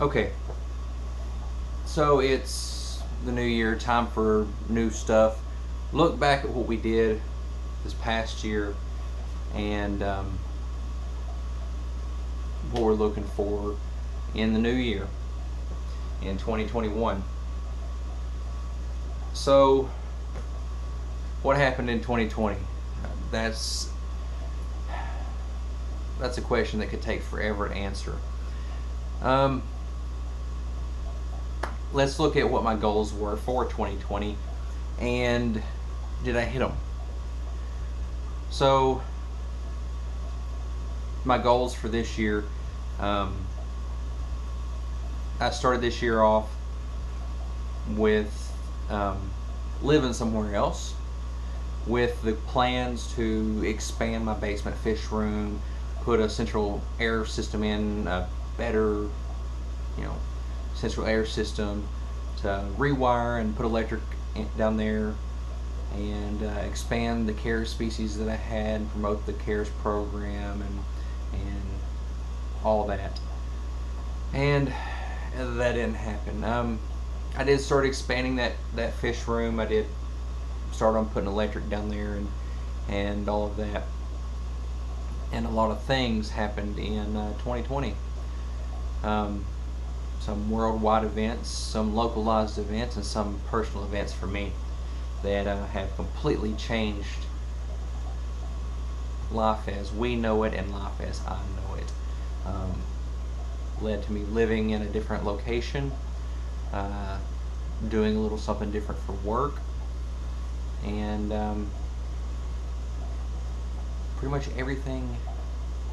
Okay, so it's the new year, time for new stuff. Look back at what we did this past year and what we're looking for in the new year in 2021. So, what happened in 2020? That's that's a question that could take forever to answer. Um, let's look at what my goals were for 2020 and did I hit them? So, my goals for this year, um, I started this year off with living somewhere else with the plans to expand my basement fish room, put a central air system in, a better, you know, central air system to rewire and put electric down there and expand the CARES species that I had and promote the CARES program and all that. And that didn't happen. I did start expanding that fish room. I did start on putting electric down there and all of that. And a lot of things happened in 2020. Some worldwide events, some localized events, and some personal events for me that have completely changed life as we know it and life as I know it. Led to me living in a different location, doing a little something different for work, and pretty much everything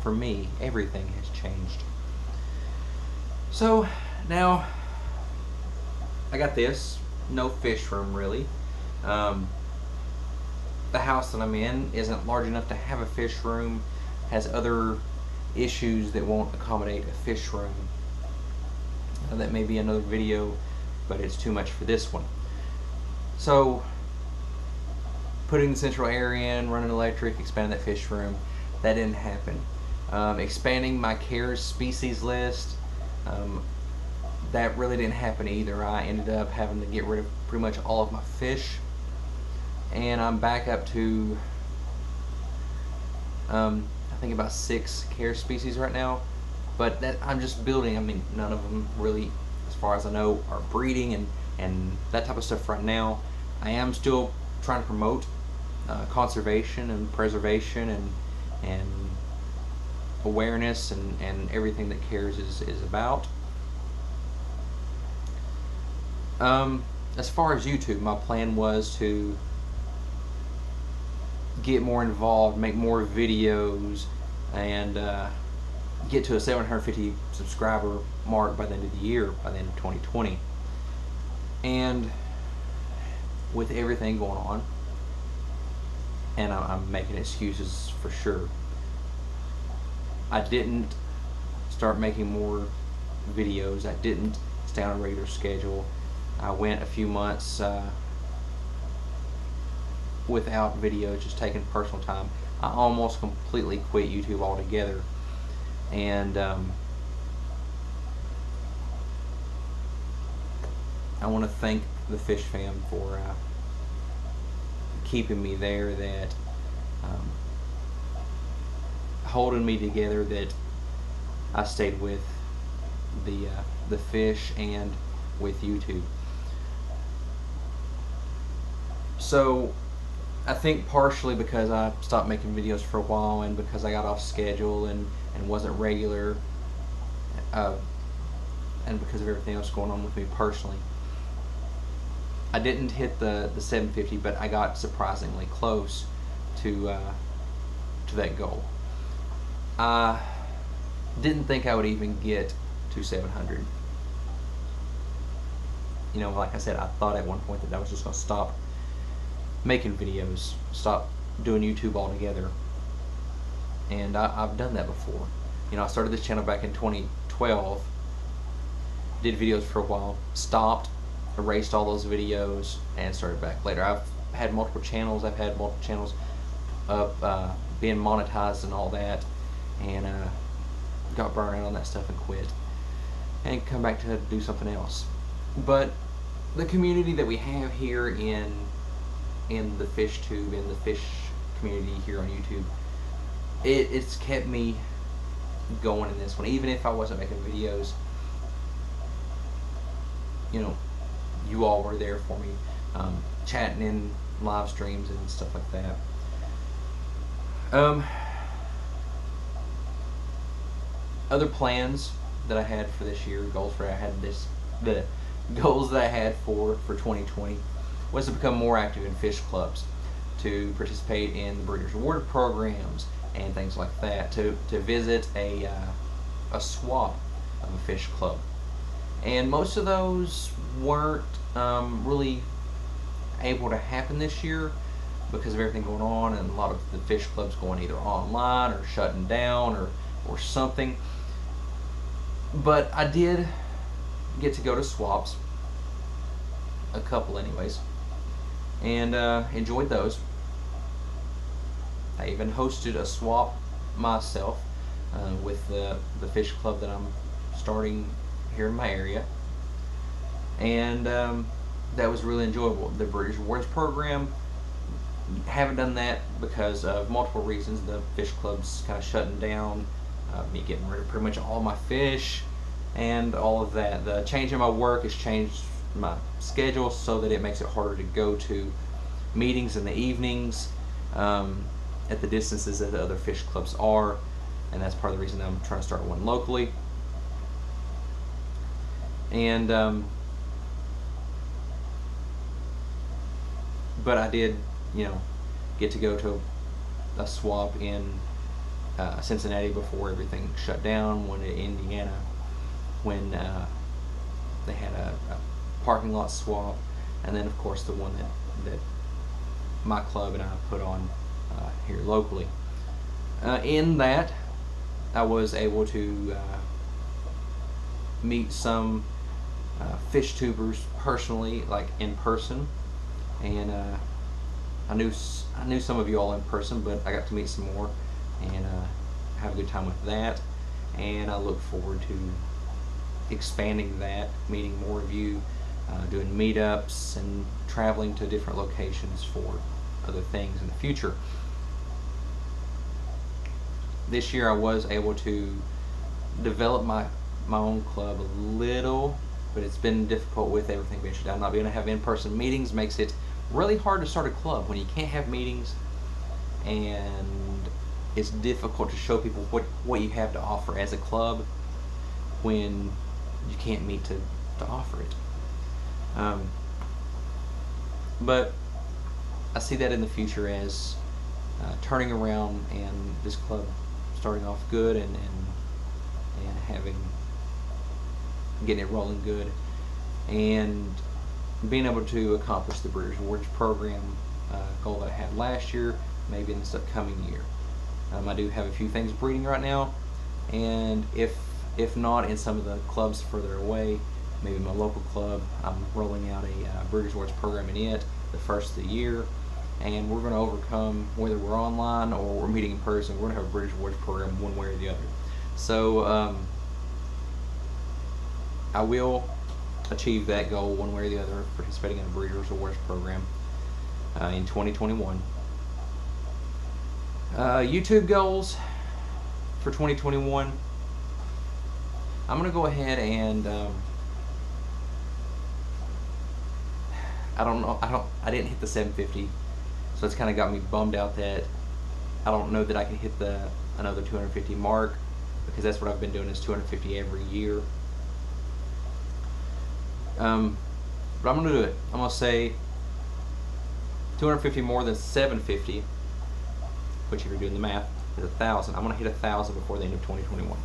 for me, everything has changed. So now I got this, no fish room really. The house that I'm in isn't large enough to have a fish room, has other issues that won't accommodate a fish room. That may be another video, but it's too much for this one. So putting the central air in, running electric, expanding that fish room, that didn't happen. Expanding my CARES species list, that really didn't happen either. I ended up having to get rid of pretty much all of my fish, and I'm back up to I think about 6 CARES species right now, but that I'm just building. I mean, none of them really, as far as I know, are breeding and that type of stuff right now. I am still trying to promote conservation and preservation and awareness and everything that CARES is about. As far as YouTube, my plan was to get more involved, make more videos, and get to a 750 subscriber mark by the end of the year, by the end of 2020. And with everything going on, and I'm making excuses for sure, I didn't start making more videos. I didn't stay on a regular schedule. I went a few months without videos, just taking personal time. I almost completely quit YouTube altogether, and I want to thank the Fish Fam for keeping me there, that holding me together, that I stayed with the fish and with YouTube. So I think partially because I stopped making videos for a while and because I got off schedule and wasn't regular, and because of everything else going on with me personally, I didn't hit the 750, but I got surprisingly close to that goal. I didn't think I would even get to 700. You know, like I said, I thought at one point that I was just going to stop making videos, stop doing YouTube altogether. And I've done that before. You know, I started this channel back in 2012, did videos for a while, stopped, erased all those videos, and started back later. I've had multiple channels. I've had multiple channels up being monetized and all that, and got burned out on that stuff and quit. and come back to do something else. But the community that we have here in the fish tube, in the fish community here on YouTube, it's kept me going in this one. Even if I wasn't making videos, you know, you all were there for me, chatting in live streams and stuff like that. Other plans that I had for this year, the goals that I had for 2020 was to become more active in fish clubs, to participate in the Breeders' Award programs and things like that, to visit a swap of a fish club. And most of those weren't really able to happen this year because of everything going on, and a lot of the fish clubs going either online or shutting down or something. But I did get to go to swaps, a couple anyways, and enjoyed those. I even hosted a swap myself with the fish club that I'm starting here in my area, and that was really enjoyable. The Breeders' Awards program, haven't done that because of multiple reasons. The fish club's kind of shutting down, me getting rid of pretty much all my fish and all of that. The change in my work has changed my schedule so that it makes it harder to go to meetings in the evenings at the distances that the other fish clubs are, and that's part of the reason that I'm trying to start one locally. And but I did, get to go to a swap in Cincinnati before everything shut down. One in Indiana when they had a parking lot swap, and then of course the one that my club and I put on here locally. In that, I was able to meet some fish tubers personally, like in person, and I knew some of you all in person, but I got to meet some more and have a good time with that. And I look forward to expanding that, meeting more of you, doing meetups and traveling to different locations for other things in the future. This year I was able to develop my own club a little, but it's been difficult with everything being shut down. Not being able to have in-person meetings makes it really hard to start a club when you can't have meetings, and it's difficult to show people what you have to offer as a club when you can't meet to offer it. But I see that in the future as turning around and this club starting off good and getting it rolling good, and being able to accomplish the Breeders' Awards program goal that I had last year, maybe in this upcoming year. I do have a few things breeding right now, and if not in some of the clubs further away, maybe my local club, I'm rolling out a Breeders' Awards program in it the first of the year, and we're going to overcome, whether we're online or we're meeting in person, we're going to have a Breeders' Awards program one way or the other. So I will achieve that goal one way or the other of participating in a Breeders' Awards program in 2021. YouTube goals for 2021. I'm gonna go ahead and I didn't hit the 750, so it's kind of got me bummed out that I don't know that I can hit another 250 mark, because that's what I've been doing, is 250 every year. But I'm gonna do it. I'm gonna say 250 more than 750, which, if you're doing the math, is 1,000. I'm gonna hit 1,000 before the end of 2021,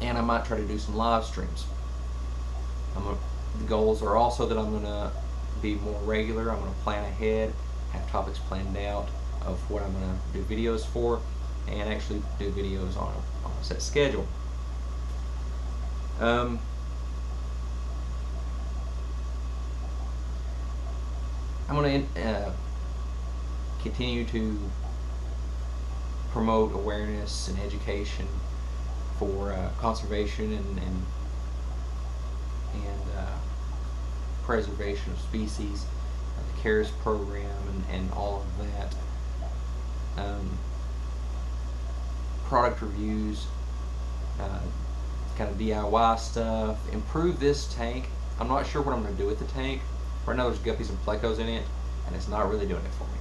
and I might try to do some live streams. The goals are also that I'm gonna be more regular. I'm gonna plan ahead, have topics planned out of what I'm gonna do videos for, and actually do videos on a set schedule. I'm going to continue to promote awareness and education for conservation and preservation of species, the CARES program, and all of that. Product reviews, kind of DIY stuff. Improve this tank. I'm not sure what I'm going to do with the tank. Right now there's guppies and plecos in it, and it's not really doing it for me.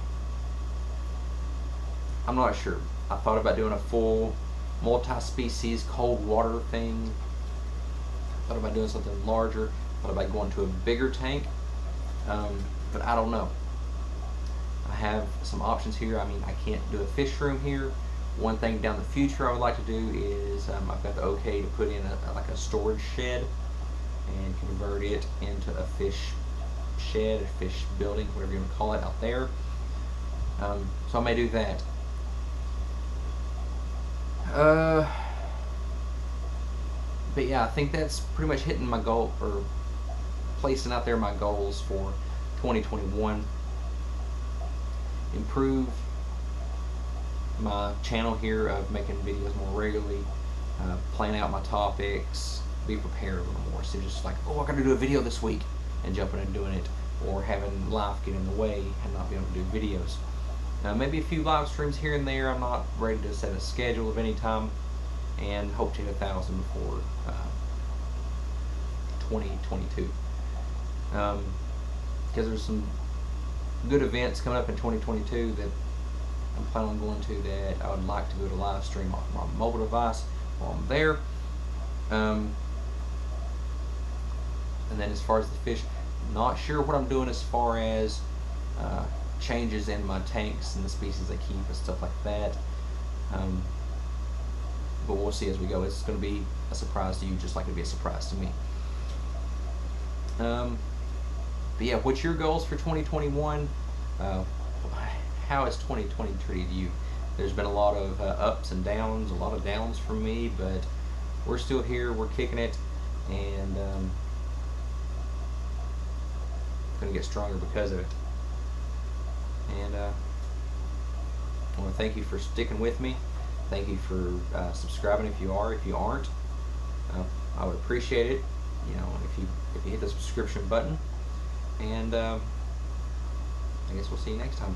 I'm not sure. I thought about doing a full multi-species cold water thing. Thought about doing something larger. Thought about going to a bigger tank, but I don't know. I have some options here. I mean, I can't do a fish room here. One thing down the future I would like to do is I've got the okay to put in like a storage shed and convert it into a fish shed, a fish building, whatever you want to call it, out there. So I may do that. But yeah, I think that's pretty much hitting my goal, or placing out there my goals for 2021. Improve my channel here of making videos more regularly, plan out my topics, be prepared a little more. So just like, oh, I got to do a video this week, and jumping and doing it, or having life get in the way and not being able to do videos. Maybe a few live streams here and there. I'm not ready to set a schedule of any time, and hope to hit 1,000 before 2022. Because there's some good events coming up in 2022 that I'm planning on going to, that I would like to go to live stream off my mobile device while I'm there. And then as far as the fish, not sure what I'm doing as far as changes in my tanks and the species I keep and stuff like that. But we'll see as we go. It's going to be a surprise to you, just like it'll be a surprise to me. But yeah, what's your goals for 2021? How has 2020 treated you? There's been a lot of ups and downs, a lot of downs for me, but we're still here, we're kicking it, and going to get stronger because of it. And I want to thank you for sticking with me. Thank you for subscribing if you are. If you aren't, I would appreciate it. You know, if you hit the subscription button. And I guess we'll see you next time.